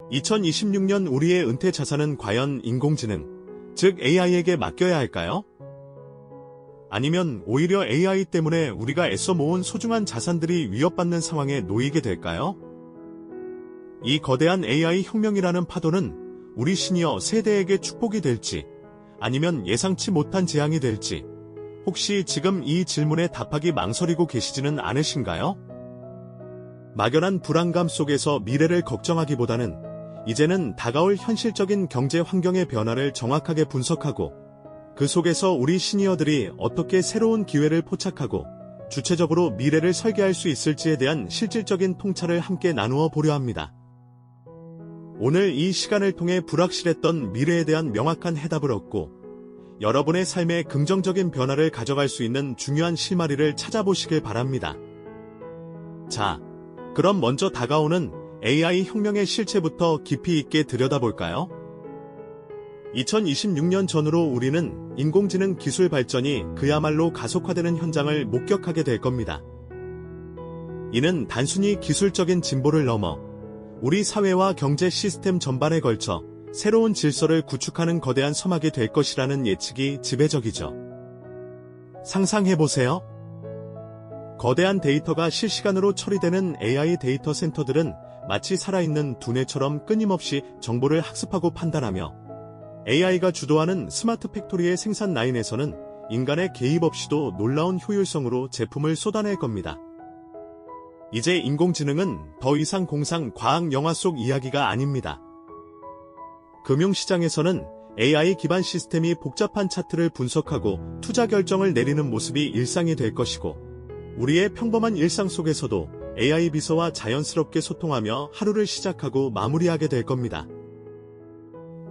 2026년 우리의 은퇴 자산은 과연 인공지능, 즉 AI에게 맡겨야 할까요? 아니면 오히려 AI 때문에 우리가 애써 모은 소중한 자산들이 위협받는 상황에 놓이게 될까요? 이 거대한 AI 혁명이라는 파도는 우리 시니어 세대에게 축복이 될지, 아니면 예상치 못한 재앙이 될지, 혹시 지금 이 질문에 답하기 망설이고 계시지는 않으신가요? 막연한 불안감 속에서 미래를 걱정하기보다는 이제는 다가올 현실적인 경제 환경의 변화를 정확하게 분석하고 그 속에서 우리 시니어들이 어떻게 새로운 기회를 포착하고 주체적으로 미래를 설계할 수 있을지에 대한 실질적인 통찰을 함께 나누어 보려 합니다. 오늘 이 시간을 통해 불확실했던 미래에 대한 명확한 해답을 얻고 여러분의 삶에 긍정적인 변화를 가져갈 수 있는 중요한 실마리를 찾아보시길 바랍니다. 자, 그럼 먼저 다가오는 AI 혁명의 실체부터 깊이 있게 들여다볼까요? 2026년 전후로 우리는 인공지능 기술 발전이 그야말로 가속화되는 현장을 목격하게 될 겁니다. 이는 단순히 기술적인 진보를 넘어 우리 사회와 경제 시스템 전반에 걸쳐 새로운 질서를 구축하는 거대한 서막이 될 것이라는 예측이 지배적이죠. 상상해보세요. 거대한 데이터가 실시간으로 처리되는 AI 데이터 센터들은 마치 살아있는 두뇌처럼 끊임없이 정보를 학습하고 판단하며 AI가 주도하는 스마트 팩토리의 생산 라인에서는 인간의 개입 없이도 놀라운 효율성으로 제품을 쏟아낼 겁니다. 이제 인공지능은 더 이상 공상 과학 영화 속 이야기가 아닙니다. 금융시장에서는 AI 기반 시스템이 복잡한 차트를 분석하고 투자 결정을 내리는 모습이 일상이 될 것이고, 우리의 평범한 일상 속에서도 AI 비서와 자연스럽게 소통하며 하루를 시작하고 마무리하게 될 겁니다.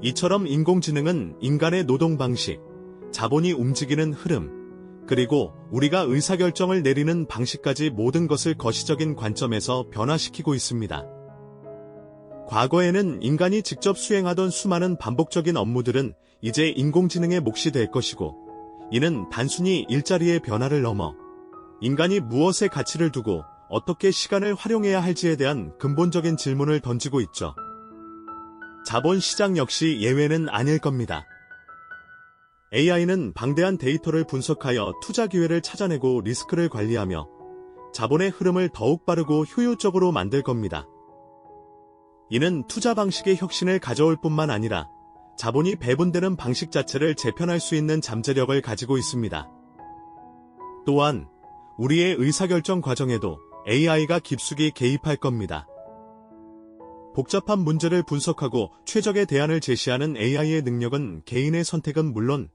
이처럼 인공지능은 인간의 노동 방식, 자본이 움직이는 흐름, 그리고 우리가 의사결정을 내리는 방식까지 모든 것을 거시적인 관점에서 변화시키고 있습니다. 과거에는 인간이 직접 수행하던 수많은 반복적인 업무들은 이제 인공지능의 몫이 될 것이고, 이는 단순히 일자리의 변화를 넘어 인간이 무엇에 가치를 두고 어떻게 시간을 활용해야 할지에 대한 근본적인 질문을 던지고 있죠. 자본시장 역시 예외는 아닐 겁니다. AI는 방대한 데이터를 분석하여 투자 기회를 찾아내고 리스크를 관리하며 자본의 흐름을 더욱 빠르고 효율적으로 만들 겁니다. 이는 투자 방식의 혁신을 가져올 뿐만 아니라 자본이 배분되는 방식 자체를 재편할 수 있는 잠재력을 가지고 있습니다. 또한 우리의 의사결정 과정에도 AI가 깊숙이 개입할 겁니다. 복잡한 문제를 분석하고 최적의 대안을 제시하는 AI의 능력은 개인의 선택은 물론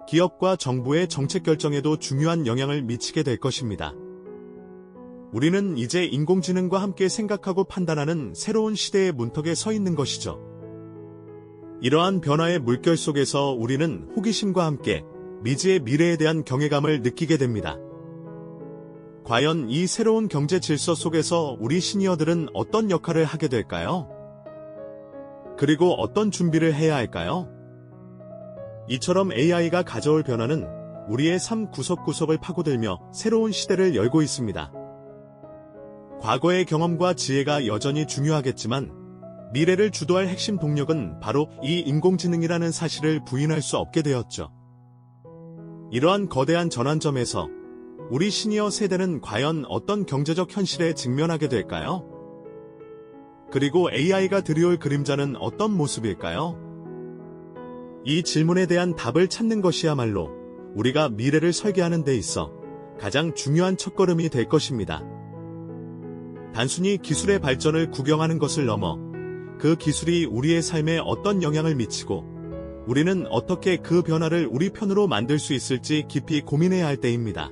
기업과 정부의 정책 결정에도 중요한 영향을 미치게 될 것입니다. 우리는 이제 인공지능과 함께 생각하고 판단하는 새로운 시대의 문턱에 서 있는 것이죠. 이러한 변화의 물결 속에서 우리는 호기심과 함께 미지의 미래에 대한 경외감을 느끼게 됩니다. 과연 이 새로운 경제 질서 속에서 우리 시니어들은 어떤 역할을 하게 될까요? 그리고 어떤 준비를 해야 할까요? 이처럼 AI가 가져올 변화는 우리의 삶 구석구석을 파고들며 새로운 시대를 열고 있습니다. 과거의 경험과 지혜가 여전히 중요하겠지만 미래를 주도할 핵심 동력은 바로 이 인공지능이라는 사실을 부인할 수 없게 되었죠. 이러한 거대한 전환점에서 우리 시니어 세대는 과연 어떤 경제적 현실에 직면하게 될까요? 그리고 AI가 드리올 그림자는 어떤 모습일까요? 이 질문에 대한 답을 찾는 것이야말로 우리가 미래를 설계하는 데 있어 가장 중요한 첫걸음이 될 것입니다. 단순히 기술의 발전을 구경하는 것을 넘어 그 기술이 우리의 삶에 어떤 영향을 미치고 우리는 어떻게 그 변화를 우리 편으로 만들 수 있을지 깊이 고민해야 할 때입니다.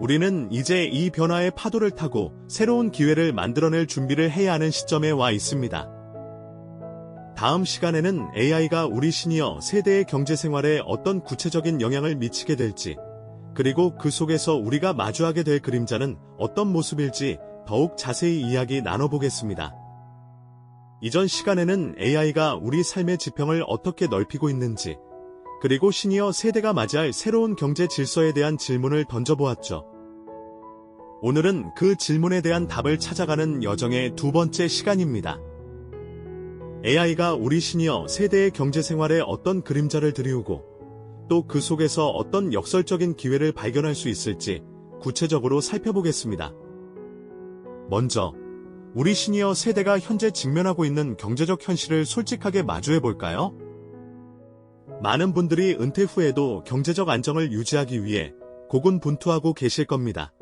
우리는 이제 이 변화의 파도를 타고 새로운 기회를 만들어낼 준비를 해야 하는 시점에 와 있습니다. 다음 시간에는 AI가 우리 시니어 세대의 경제생활에 어떤 구체적인 영향을 미치게 될지, 그리고 그 속에서 우리가 마주하게 될 그림자는 어떤 모습일지 더욱 자세히 이야기 나눠보겠습니다. 이전 시간에는 AI가 우리 삶의 지평을 어떻게 넓히고 있는지, 그리고 시니어 세대가 맞이할 새로운 경제 질서에 대한 질문을 던져보았죠. 오늘은 그 질문에 대한 답을 찾아가는 여정의 두 번째 시간입니다. AI가 우리 시니어 세대의 경제생활에 어떤 그림자를 드리우고 또 그 속에서 어떤 역설적인 기회를 발견할 수 있을지 구체적으로 살펴보겠습니다. 먼저 우리 시니어 세대가 현재 직면하고 있는 경제적 현실을 솔직하게 마주해 볼까요? 많은 분들이 은퇴 후에도 경제적 안정을 유지하기 위해 고군분투하고 계실 겁니다.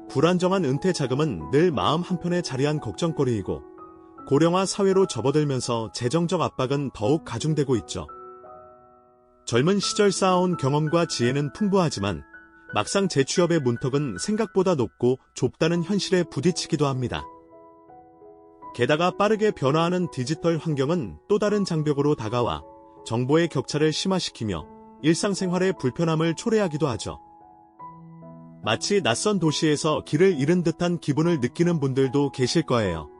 불안정한 은퇴 자금은 늘 마음 한편에 자리한 걱정거리이고 고령화 사회로 접어들면서 재정적 압박은 더욱 가중되고 있죠. 젊은 시절 쌓아온 경험과 지혜는 풍부하지만 막상 재취업의 문턱은 생각보다 높고 좁다는 현실에 부딪히기도 합니다. 게다가 빠르게 변화하는 디지털 환경은 또 다른 장벽으로 다가와 정보의 격차를 심화시키며 일상생활의 불편함을 초래하기도 하죠. 마치 낯선 도시에서 길을 잃은 듯한 기분을 느끼는 분들도 계실 거예요.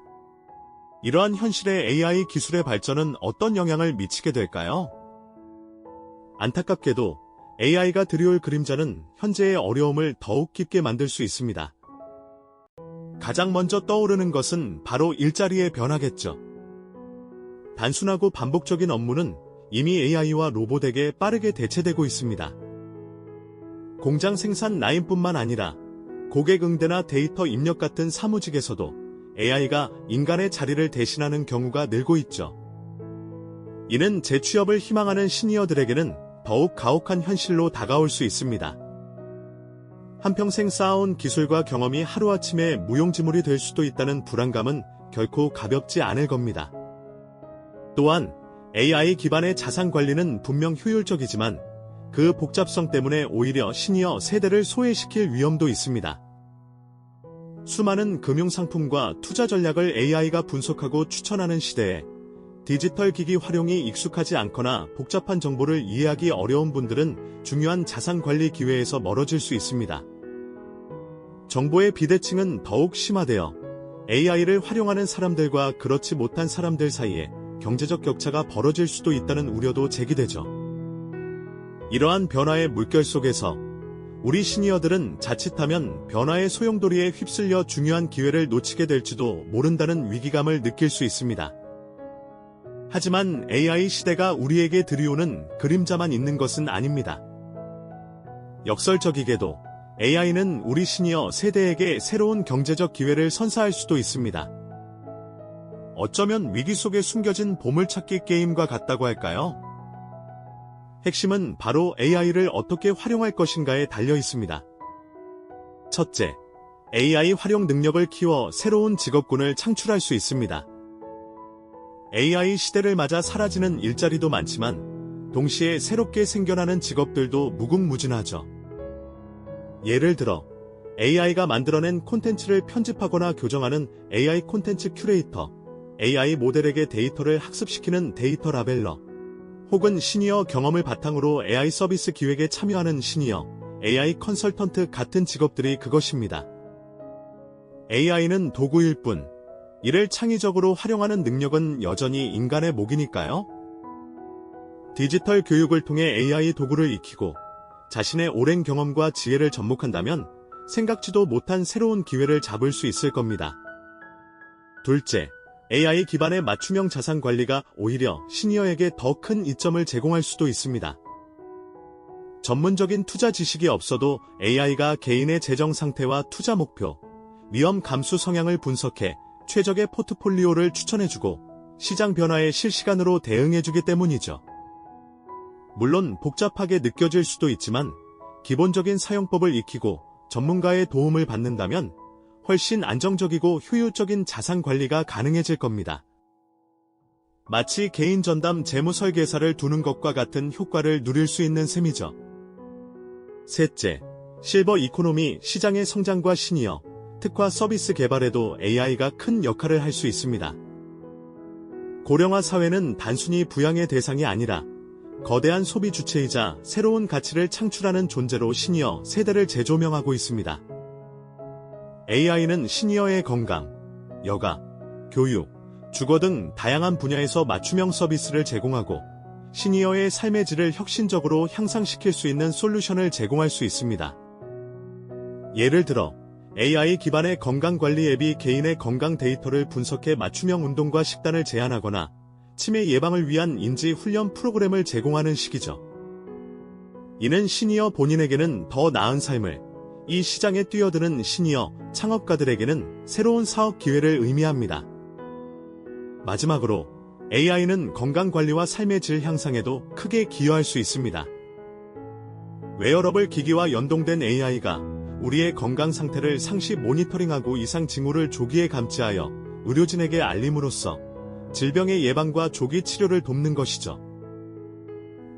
이러한 현실의 AI 기술의 발전은 어떤 영향을 미치게 될까요? 안타깝게도 AI가 드리올 그림자는 현재의 어려움을 더욱 깊게 만들 수 있습니다. 가장 먼저 떠오르는 것은 바로 일자리의 변화겠죠. 단순하고 반복적인 업무는 이미 AI와 로봇에게 빠르게 대체되고 있습니다. 공장 생산 라인뿐만 아니라 고객 응대나 데이터 입력 같은 사무직에서도 AI가 인간의 자리를 대신하는 경우가 늘고 있죠. 이는 재취업을 희망하는 시니어들에게는 더욱 가혹한 현실로 다가올 수 있습니다. 한평생 쌓아온 기술과 경험이 하루아침에 무용지물이 될 수도 있다는 불안감은 결코 가볍지 않을 겁니다. 또한 AI 기반의 자산 관리는 분명 효율적이지만 그 복잡성 때문에 오히려 시니어 세대를 소외시킬 위험도 있습니다. 수많은 금융상품과 투자 전략을 AI가 분석하고 추천하는 시대에 디지털 기기 활용이 익숙하지 않거나 복잡한 정보를 이해하기 어려운 분들은 중요한 자산 관리 기회에서 멀어질 수 있습니다. 정보의 비대칭은 더욱 심화되어 AI를 활용하는 사람들과 그렇지 못한 사람들 사이에 경제적 격차가 벌어질 수도 있다는 우려도 제기되죠. 이러한 변화의 물결 속에서 우리 시니어들은 자칫하면 변화의 소용돌이에 휩쓸려 중요한 기회를 놓치게 될지도 모른다는 위기감을 느낄 수 있습니다. 하지만 AI 시대가 우리에게 들이오는 그림자만 있는 것은 아닙니다. 역설적이게도 AI는 우리 시니어 세대에게 새로운 경제적 기회를 선사할 수도 있습니다. 어쩌면 위기 속에 숨겨진 보물찾기 게임과 같다고 할까요? 핵심은 바로 AI를 어떻게 활용할 것인가에 달려 있습니다. 첫째, AI 활용 능력을 키워 새로운 직업군을 창출할 수 있습니다. AI 시대를 맞아 사라지는 일자리도 많지만 동시에 새롭게 생겨나는 직업들도 무궁무진하죠. 예를 들어 AI가 만들어낸 콘텐츠를 편집하거나 교정하는 AI 콘텐츠 큐레이터, AI 모델에게 데이터를 학습시키는 데이터 라벨러, 혹은 시니어 경험을 바탕으로 AI 서비스 기획에 참여하는 시니어 AI 컨설턴트 같은 직업들이 그것입니다. AI는 도구일 뿐, 이를 창의적으로 활용하는 능력은 여전히 인간의 몫이니까요. 디지털 교육을 통해 AI 도구를 익히고 자신의 오랜 경험과 지혜를 접목한다면 생각지도 못한 새로운 기회를 잡을 수 있을 겁니다. 둘째, AI 기반의 맞춤형 자산 관리가 오히려 시니어에게 더 큰 이점을 제공할 수도 있습니다. 전문적인 투자 지식이 없어도 AI가 개인의 재정 상태와 투자 목표, 위험 감수 성향을 분석해 최적의 포트폴리오를 추천해주고 시장 변화에 실시간으로 대응해주기 때문이죠. 물론 복잡하게 느껴질 수도 있지만 기본적인 사용법을 익히고 전문가의 도움을 받는다면 훨씬 안정적이고 효율적인 자산 관리가 가능해질 겁니다. 마치 개인 전담 재무 설계사를 두는 것과 같은 효과를 누릴 수 있는 셈이죠. 셋째, 실버 이코노미 시장의 성장과 시니어, 특화 서비스 개발에도 AI가 큰 역할을 할 수 있습니다. 고령화 사회는 단순히 부양의 대상이 아니라 거대한 소비 주체이자 새로운 가치를 창출하는 존재로 시니어 세대를 재조명하고 있습니다. AI는 시니어의 건강, 여가, 교육, 주거 등 다양한 분야에서 맞춤형 서비스를 제공하고 시니어의 삶의 질을 혁신적으로 향상시킬 수 있는 솔루션을 제공할 수 있습니다. 예를 들어 AI 기반의 건강관리 앱이 개인의 건강 데이터를 분석해 맞춤형 운동과 식단을 제안하거나 치매 예방을 위한 인지 훈련 프로그램을 제공하는 시기죠. 이는 시니어 본인에게는 더 나은 삶을, 이 시장에 뛰어드는 시니어 창업가들에게는 새로운 사업 기회를 의미합니다. 마지막으로 AI는 건강관리와 삶의 질 향상에도 크게 기여할 수 있습니다. 웨어러블 기기와 연동된 AI가 우리의 건강 상태를 상시 모니터링하고 이상 징후를 조기에 감지하여 의료진에게 알림으로써 질병의 예방과 조기 치료를 돕는 것이죠.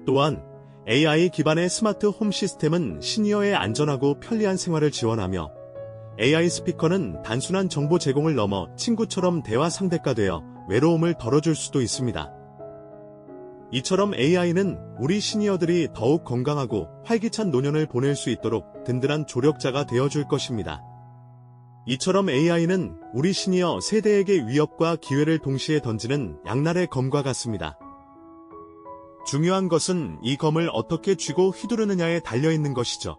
또한 AI 기반의 스마트 홈 시스템은 시니어의 안전하고 편리한 생활을 지원하며 AI 스피커는 단순한 정보 제공을 넘어 친구처럼 대화 상대가 되어 외로움을 덜어줄 수도 있습니다. 이처럼 AI는 우리 시니어들이 더욱 건강하고 활기찬 노년을 보낼 수 있도록 든든한 조력자가 되어줄 것입니다. 이처럼 AI는 우리 시니어 세대에게 위협과 기회를 동시에 던지는 양날의 검과 같습니다. 중요한 것은 이 검을 어떻게 쥐고 휘두르느냐에 달려있는 것이죠.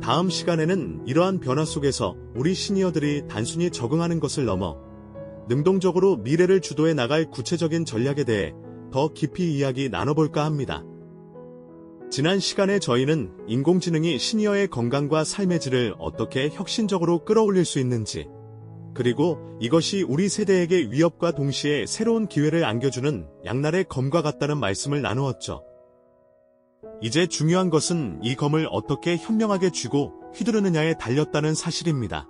다음 시간에는 이러한 변화 속에서 우리 시니어들이 단순히 적응하는 것을 넘어 능동적으로 미래를 주도해 나갈 구체적인 전략에 대해 더 깊이 이야기 나눠볼까 합니다. 지난 시간에 저희는 인공지능이 시니어의 건강과 삶의 질을 어떻게 혁신적으로 끌어올릴 수 있는지, 그리고 이것이 우리 세대에게 위협과 동시에 새로운 기회를 안겨주는 양날의 검과 같다는 말씀을 나누었죠. 이제 중요한 것은 이 검을 어떻게 현명하게 쥐고 휘두르느냐에 달렸다는 사실입니다.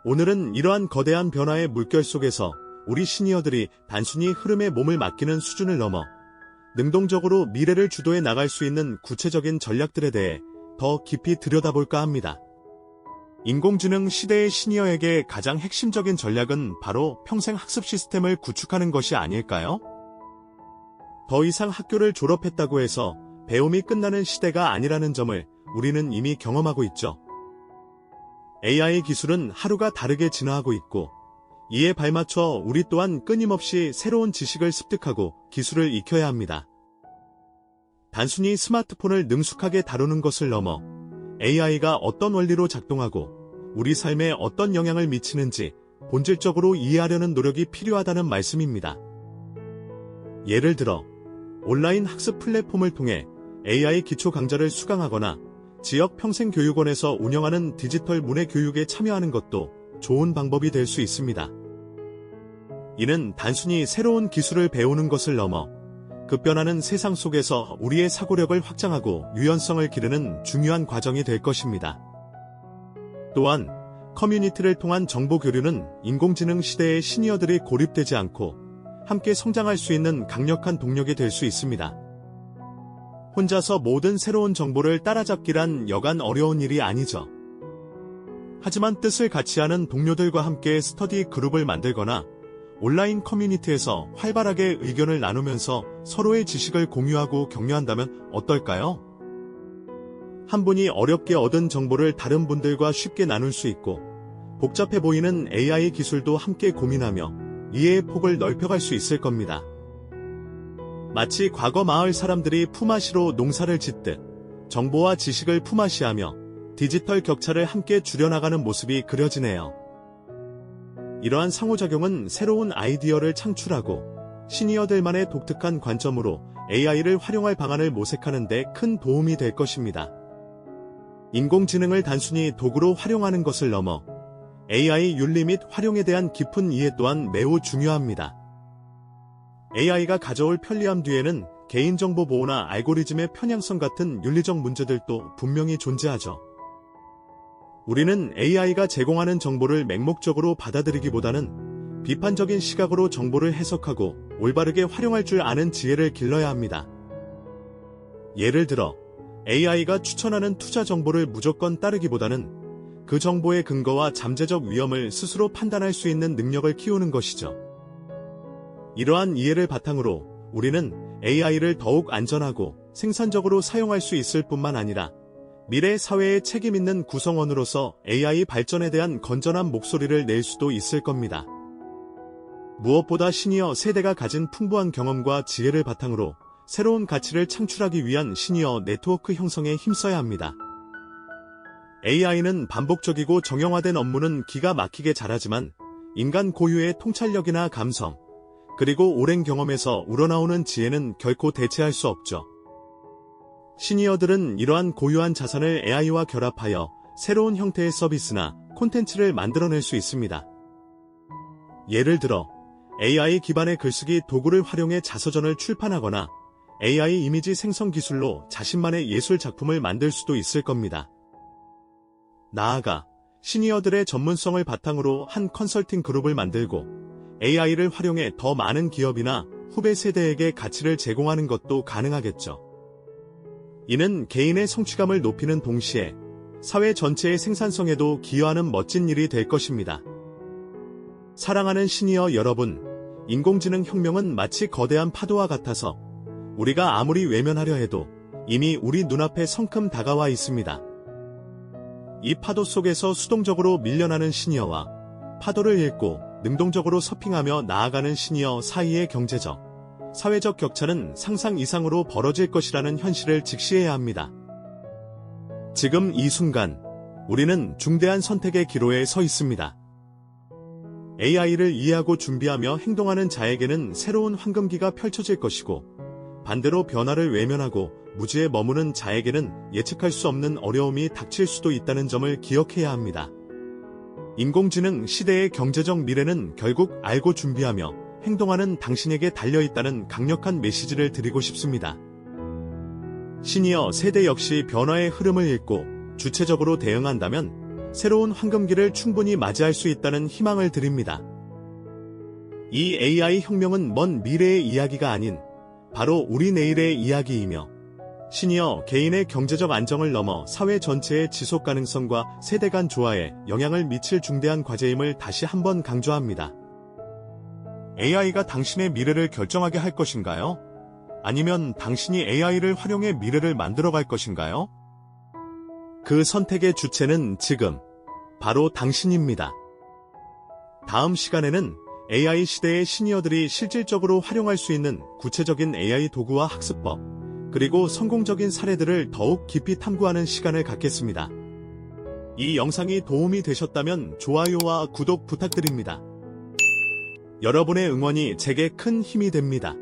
오늘은 이러한 거대한 변화의 물결 속에서 우리 시니어들이 단순히 흐름에 몸을 맡기는 수준을 넘어 능동적으로 미래를 주도해 나갈 수 있는 구체적인 전략들에 대해 더 깊이 들여다볼까 합니다. 인공지능 시대의 시니어에게 가장 핵심적인 전략은 바로 평생 학습 시스템을 구축하는 것이 아닐까요? 더 이상 학교를 졸업했다고 해서 배움이 끝나는 시대가 아니라는 점을 우리는 이미 경험하고 있죠. AI 기술은 하루가 다르게 진화하고 있고, 이에 발맞춰 우리 또한 끊임없이 새로운 지식을 습득하고 기술을 익혀야 합니다. 단순히 스마트폰을 능숙하게 다루는 것을 넘어 AI가 어떤 원리로 작동하고 우리 삶에 어떤 영향을 미치는지 본질적으로 이해하려는 노력이 필요하다는 말씀입니다. 예를 들어 온라인 학습 플랫폼을 통해 AI 기초 강좌를 수강하거나 지역 평생교육원에서 운영하는 디지털 문해 교육에 참여하는 것도 좋은 방법이 될 수 있습니다. 이는 단순히 새로운 기술을 배우는 것을 넘어 급변하는 세상 속에서 우리의 사고력을 확장하고 유연성을 기르는 중요한 과정이 될 것입니다. 또한 커뮤니티를 통한 정보 교류는 인공지능 시대의 시니어들이 고립되지 않고 함께 성장할 수 있는 강력한 동력이 될 수 있습니다. 혼자서 모든 새로운 정보를 따라잡기란 여간 어려운 일이 아니죠. 하지만 뜻을 같이 하는 동료들과 함께 스터디 그룹을 만들거나 온라인 커뮤니티에서 활발하게 의견을 나누면서 서로의 지식을 공유하고 격려한다면 어떨까요? 한 분이 어렵게 얻은 정보를 다른 분들과 쉽게 나눌 수 있고, 복잡해 보이는 AI 기술도 함께 고민하며 이해의 폭을 넓혀갈 수 있을 겁니다. 마치 과거 마을 사람들이 품앗이로 농사를 짓듯 정보와 지식을 품앗이하며 디지털 격차를 함께 줄여나가는 모습이 그려지네요. 이러한 상호작용은 새로운 아이디어를 창출하고 시니어들만의 독특한 관점으로 AI를 활용할 방안을 모색하는 데 큰 도움이 될 것입니다. 인공지능을 단순히 도구로 활용하는 것을 넘어 AI 윤리 및 활용에 대한 깊은 이해 또한 매우 중요합니다. AI가 가져올 편리함 뒤에는 개인정보 보호나 알고리즘의 편향성 같은 윤리적 문제들도 분명히 존재하죠. 우리는 AI가 제공하는 정보를 맹목적으로 받아들이기보다는 비판적인 시각으로 정보를 해석하고 올바르게 활용할 줄 아는 지혜를 길러야 합니다. 예를 들어 AI가 추천하는 투자 정보를 무조건 따르기보다는 그 정보의 근거와 잠재적 위험을 스스로 판단할 수 있는 능력을 키우는 것이죠. 이러한 이해를 바탕으로 우리는 AI를 더욱 안전하고 생산적으로 사용할 수 있을 뿐만 아니라 미래 사회의 책임 있는 구성원으로서 AI 발전에 대한 건전한 목소리를 낼 수도 있을 겁니다. 무엇보다 시니어 세대가 가진 풍부한 경험과 지혜를 바탕으로 새로운 가치를 창출하기 위한 시니어 네트워크 형성에 힘써야 합니다. AI는 반복적이고 정형화된 업무는 기가 막히게 잘하지만 인간 고유의 통찰력이나 감성, 그리고 오랜 경험에서 우러나오는 지혜는 결코 대체할 수 없죠. 시니어들은 이러한 고유한 자산을 AI와 결합하여 새로운 형태의 서비스나 콘텐츠를 만들어낼 수 있습니다. 예를 들어 AI 기반의 글쓰기 도구를 활용해 자서전을 출판하거나 AI 이미지 생성 기술로 자신만의 예술 작품을 만들 수도 있을 겁니다. 나아가 시니어들의 전문성을 바탕으로 한 컨설팅 그룹을 만들고 AI를 활용해 더 많은 기업이나 후배 세대에게 가치를 제공하는 것도 가능하겠죠. 이는 개인의 성취감을 높이는 동시에 사회 전체의 생산성에도 기여하는 멋진 일이 될 것입니다. 사랑하는 시니어 여러분, 인공지능 혁명은 마치 거대한 파도와 같아서 우리가 아무리 외면하려 해도 이미 우리 눈앞에 성큼 다가와 있습니다. 이 파도 속에서 수동적으로 밀려나는 시니어와 파도를 싣고 능동적으로 서핑하며 나아가는 시니어 사이의 경제적, 사회적 격차는 상상 이상으로 벌어질 것이라는 현실을 직시해야 합니다. 지금 이 순간, 우리는 중대한 선택의 기로에 서 있습니다. AI를 이해하고 준비하며 행동하는 자에게는 새로운 황금기가 펼쳐질 것이고, 반대로 변화를 외면하고 무지에 머무는 자에게는 예측할 수 없는 어려움이 닥칠 수도 있다는 점을 기억해야 합니다. 인공지능 시대의 경제적 미래는 결국 알고 준비하며 행동하는 당신에게 달려있다는 강력한 메시지를 드리고 싶습니다. 시니어 세대 역시 변화의 흐름을 읽고 주체적으로 대응한다면 새로운 황금기를 충분히 맞이할 수 있다는 희망을 드립니다. 이 AI 혁명은 먼 미래의 이야기가 아닌 바로 우리 내일의 이야기이며 시니어 개인의 경제적 안정을 넘어 사회 전체의 지속 가능성과 세대 간 조화에 영향을 미칠 중대한 과제임을 다시 한번 강조합니다. AI가 당신의 미래를 결정하게 할 것인가요? 아니면 당신이 AI를 활용해 미래를 만들어갈 것인가요? 그 선택의 주체는 지금 바로 당신입니다. 다음 시간에는 AI 시대의 시니어들이 실질적으로 활용할 수 있는 구체적인 AI 도구와 학습법, 그리고 성공적인 사례들을 더욱 깊이 탐구하는 시간을 갖겠습니다. 이 영상이 도움이 되셨다면 좋아요와 구독 부탁드립니다. 여러분의 응원이 제게 큰 힘이 됩니다.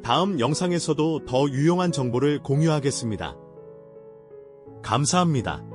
다음 영상에서도 더 유용한 정보를 공유하겠습니다. 감사합니다.